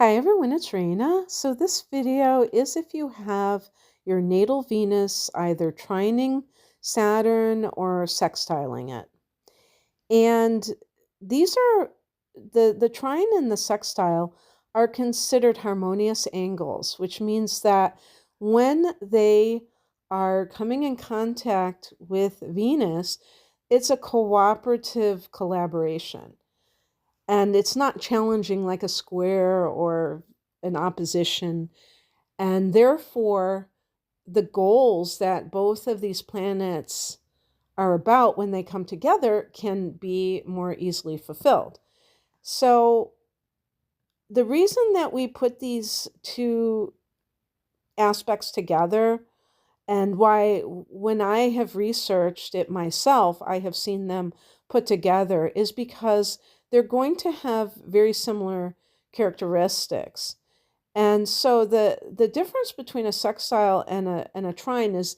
Hi everyone, it's Trina. So this video is if you have your natal Venus either trining Saturn or sextiling it. And these are the trine and the sextile are considered harmonious angles, which means that when they are coming in contact with Venus, it's a cooperative collaboration. And it's not challenging like a square or an opposition. And therefore, the goals that both of these planets are about when they come together can be more easily fulfilled. So, the reason that we put these two aspects together and why, when I have researched it myself, I have seen them put together is because they're going to have very similar characteristics. And so the difference between a sextile and a trine is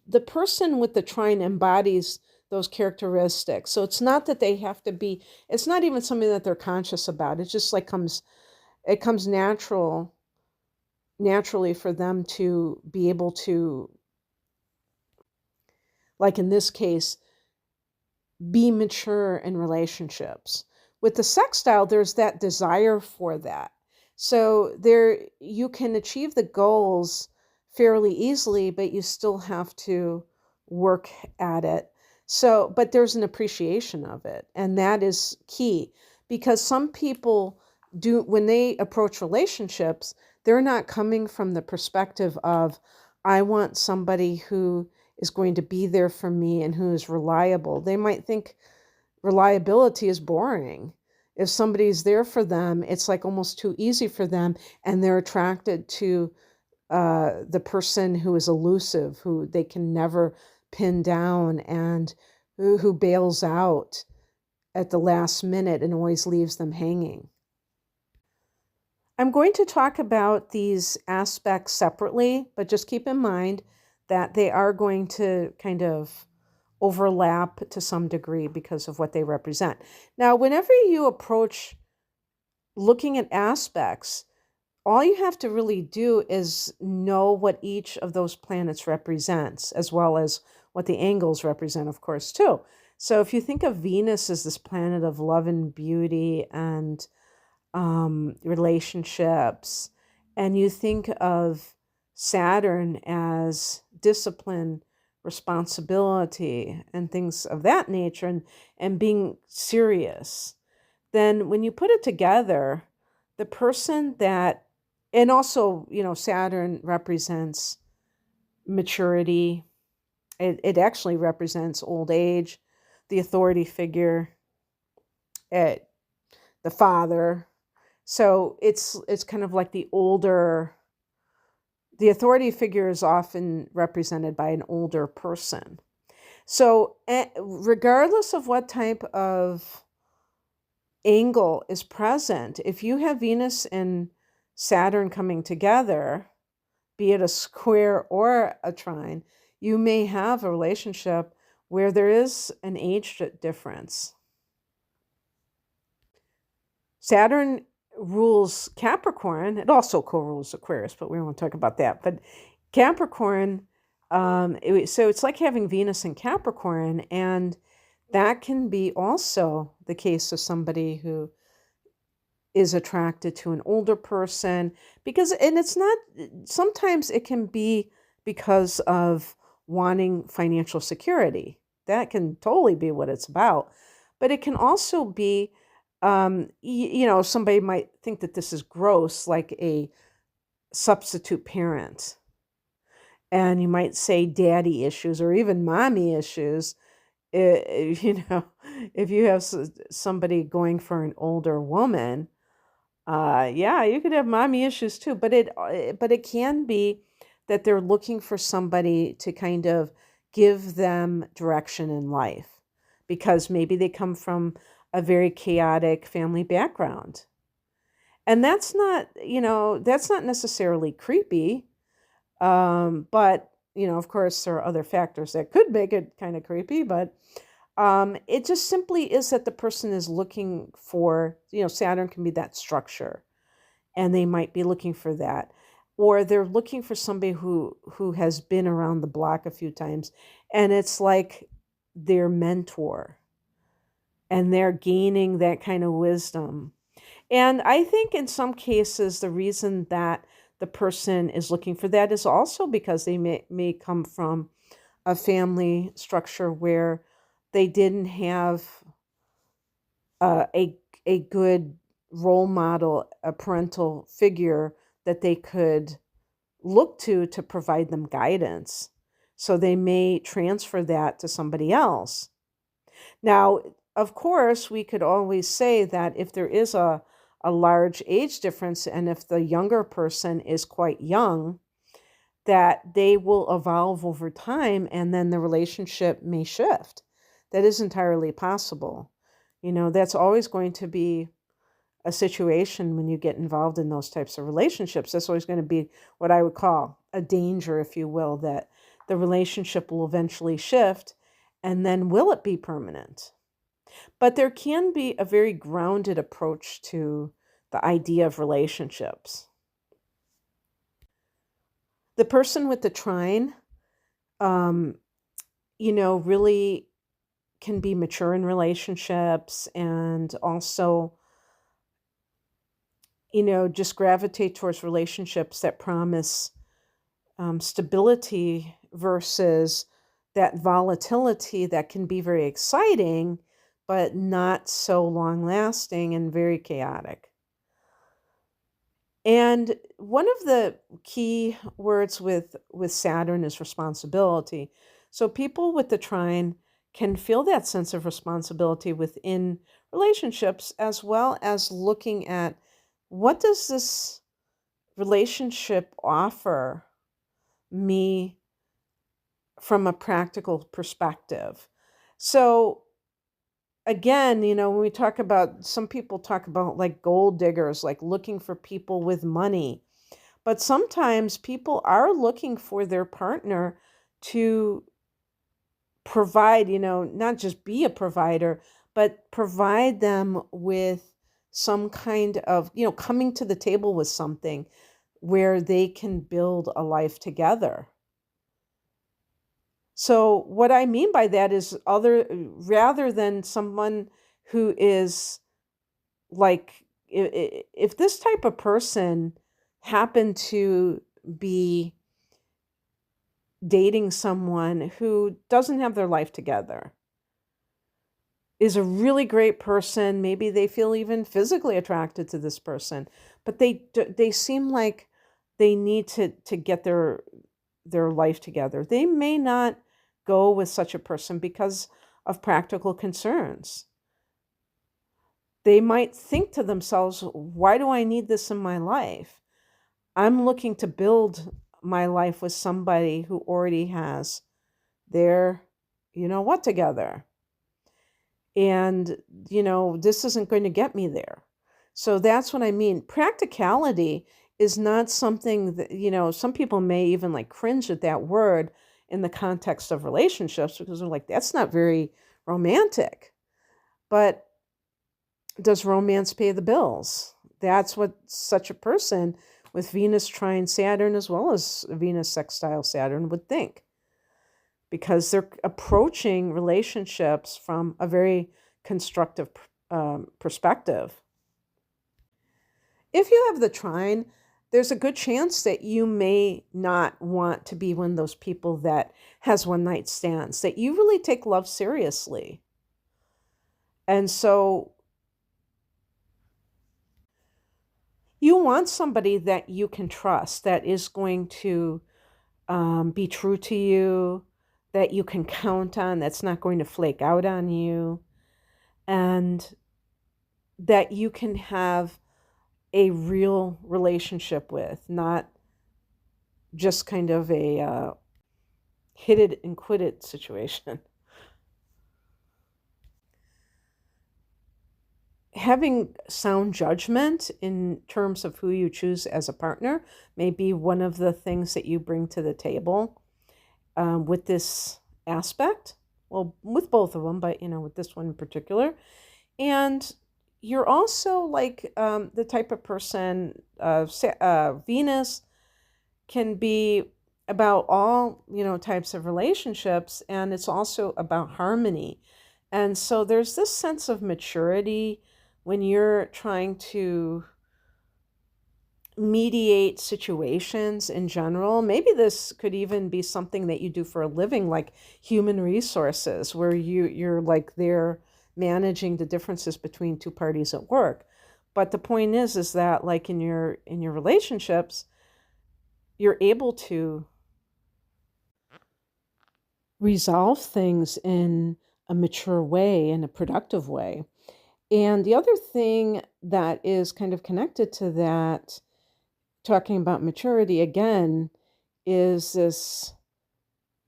the person with the trine embodies those characteristics. So it's not that they have to be, it's not even something that they're conscious about. It just like it comes naturally for them to be able to, like in this case, be mature in relationships. With the sextile, there's that desire for that. So there you can achieve the goals fairly easily, but you still have to work at it. So, but there's an appreciation of it, and that is key because some people do when they approach relationships, they're not coming from the perspective of I want somebody who is going to be there for me and who is reliable. They might think reliability is boring. If somebody's there for them, it's like almost too easy for them, and they're attracted to the person who is elusive, who they can never pin down, and who bails out at the last minute and always leaves them hanging. I'm going to talk about these aspects separately, but just keep in mind that they are going to kind of overlap to some degree because of what they represent. Now, whenever you approach looking at aspects, all you have to really do is know what each of those planets represents, as well as what the angles represent, of course, too. So if you think of Venus as this planet of love and beauty and relationships, and you think of Saturn as discipline, responsibility, and things of that nature, and being serious, then when you put it together, the person that, and also, Saturn represents maturity. It actually represents old age, the authority figure, the father. So it's kind of like the authority figure is often represented by an older person. So regardless of what type of angle is present, if you have Venus and Saturn coming together, be it a square or a trine, you may have a relationship where there is an age difference. Saturn rules Capricorn. It also co-rules Aquarius, but we won't talk about that. But Capricorn, so it's like having Venus in Capricorn, and that can be also the case of somebody who is attracted to an older person and it's not, sometimes it can be because of wanting financial security. That can totally be what it's about. But it can also be, somebody might think that this is gross, like a substitute parent. And you might say daddy issues or even mommy issues. If you have somebody going for an older woman, yeah, you could have mommy issues too, but it can be that they're looking for somebody to kind of give them direction in life because maybe they come from a very chaotic family background. And that's not necessarily creepy. But of course there are other factors that could make it kind of creepy, but it just simply is that the person is looking for, Saturn can be that structure. and they might be looking for that. Or they're looking for somebody who has been around the block a few times, and it's like their mentor, and they're gaining that kind of wisdom. And I think in some cases, the reason that the person is looking for that is also because they may come from a family structure where they didn't have uh, a, a good role model, a parental figure that they could look to provide them guidance. So they may transfer that to somebody else. Now, of course, we could always say that if there is a large age difference and if the younger person is quite young, that they will evolve over time and then the relationship may shift. That is entirely possible. That's always going to be a situation when you get involved in those types of relationships. That's always going to be what I would call a danger, if you will, that the relationship will eventually shift, and then will it be permanent? But there can be a very grounded approach to the idea of relationships. The person with the trine, um, really can be mature in relationships and also, just gravitate towards relationships that promise stability versus that volatility that can be very exciting, but not so long lasting and very chaotic. And one of the key words with Saturn is responsibility. So people with the trine can feel that sense of responsibility within relationships, as well as looking at what does this relationship offer me from a practical perspective. So again, when we talk about, some people talk about like gold diggers, like looking for people with money. But sometimes people are looking for their partner to provide, not just be a provider, but provide them with some kind of, coming to the table with something where they can build a life together. So what I mean by that is, rather than someone who is like, if this type of person happened to be dating someone who doesn't have their life together, is a really great person, maybe they feel even physically attracted to this person, but they seem like they need to get their life together. They may not go with such a person because of practical concerns. They might think to themselves, why do I need this in my life? I'm looking to build my life with somebody who already has their, what together. And, this isn't going to get me there. So that's what I mean. Practicality is not something that, some people may even like cringe at that word in the context of relationships because they're like, that's not very romantic. But does romance pay the bills? That's what such a person with Venus trine Saturn, as well as Venus sextile Saturn, would think, because they're approaching relationships from a very constructive perspective. If you have the trine, there's a good chance that you may not want to be one of those people that has one night stands, that you really take love seriously. And so you want somebody that you can trust, that is going to be true to you, that you can count on, that's not going to flake out on you, and that you can have a real relationship with, not just kind of a hit it and quit it situation. Having sound judgment in terms of who you choose as a partner may be one of the things that you bring to the table with this aspect. Well, with both of them, but with this one in particular. And you're also like the type of person, Venus can be about all, types of relationships, and it's also about harmony. And so there's this sense of maturity when you're trying to mediate situations in general. Maybe this could even be something that you do for a living, like human resources, where you're like there managing the differences between two parties at work. But the point is that like in your relationships, you're able to resolve things in a mature way, in a productive way. And the other thing that is kind of connected to that, talking about maturity again, is this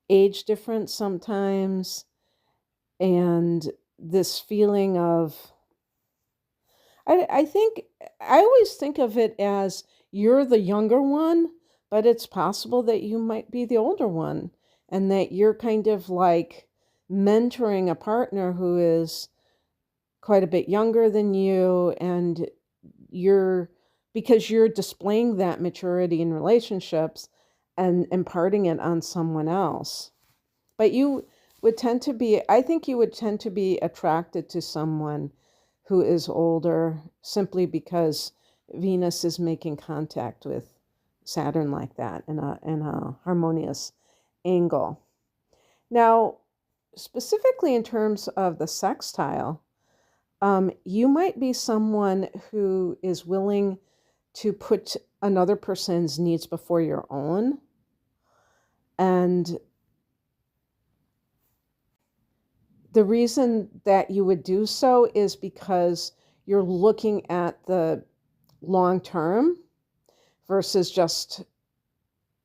age difference sometimes, and this feeling of, I think, I always think of it as you're the younger one, but it's possible that you might be the older one, and that you're kind of like mentoring a partner who is quite a bit younger than you, and you're because you're displaying that maturity in relationships and imparting it on someone else. But you would tend to be, I think you would tend to be attracted to someone who is older simply because Venus is making contact with Saturn like that in a harmonious angle. Now, specifically in terms of the sextile, you might be someone who is willing to put another person's needs before your own. And the reason that you would do so is because you're looking at the long term versus just,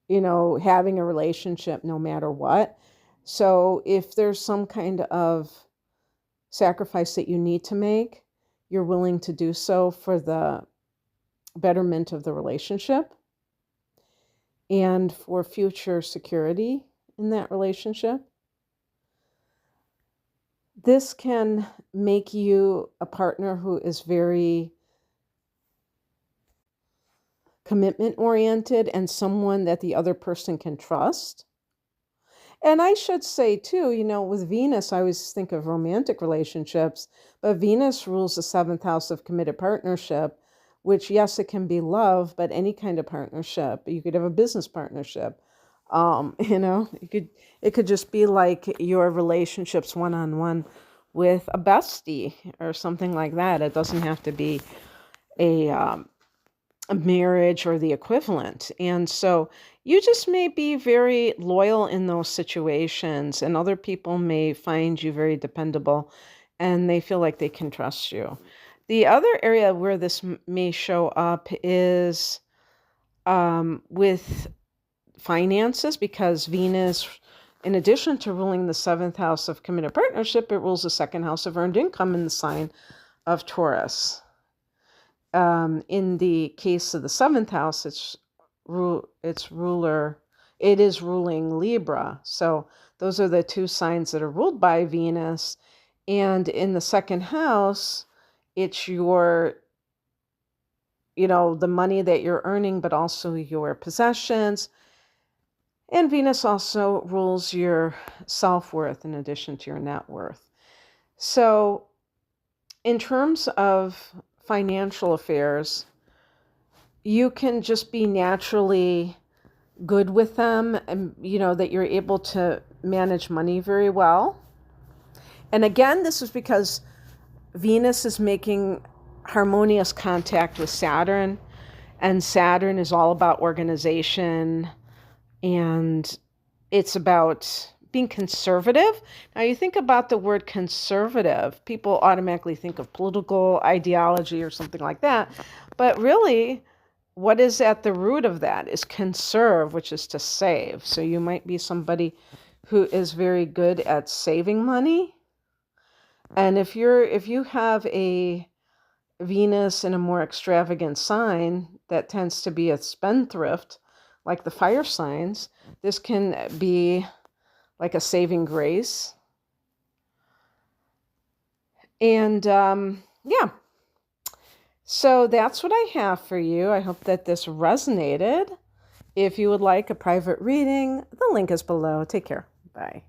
having a relationship no matter what. So if there's some kind of sacrifice that you need to make, you're willing to do so for the betterment of the relationship and for future security in that relationship. This can make you a partner who is very commitment oriented and someone that the other person can trust. And I should say too, with Venus, I always think of romantic relationships, but Venus rules the seventh house of committed partnership, which, yes, it can be love, but any kind of partnership. You could have a business partnership. It could just be like your relationships one-on-one with a bestie or something like that. It doesn't have to be a marriage or the equivalent. And so you just may be very loyal in those situations, and other people may find you very dependable and they feel like they can trust you. The other area where this may show up is with finances, because Venus, in addition to ruling the seventh house of committed partnership, it rules the second house of earned income in the sign of Taurus. In the case of the seventh house, it is ruling Libra. So those are the two signs that are ruled by Venus. And in the second house, it's your, the money that you're earning, but also your possessions. And Venus also rules your self-worth in addition to your net worth. So in terms of financial affairs, you can just be naturally good with them, and that you're able to manage money very well. And again, this is because Venus is making harmonious contact with Saturn, and Saturn is all about organization, and it's about being conservative. Now, you think about the word conservative, people automatically think of political ideology or something like that. But really, what is at the root of that is conserve, which is to save. So you might be somebody who is very good at saving money. And if you have a Venus in a more extravagant sign that tends to be a spendthrift, like the fire signs, this can be like a saving grace. And yeah, So that's what I have for you. I hope that this resonated. If you would like a private reading, the link is below. Take care. Bye.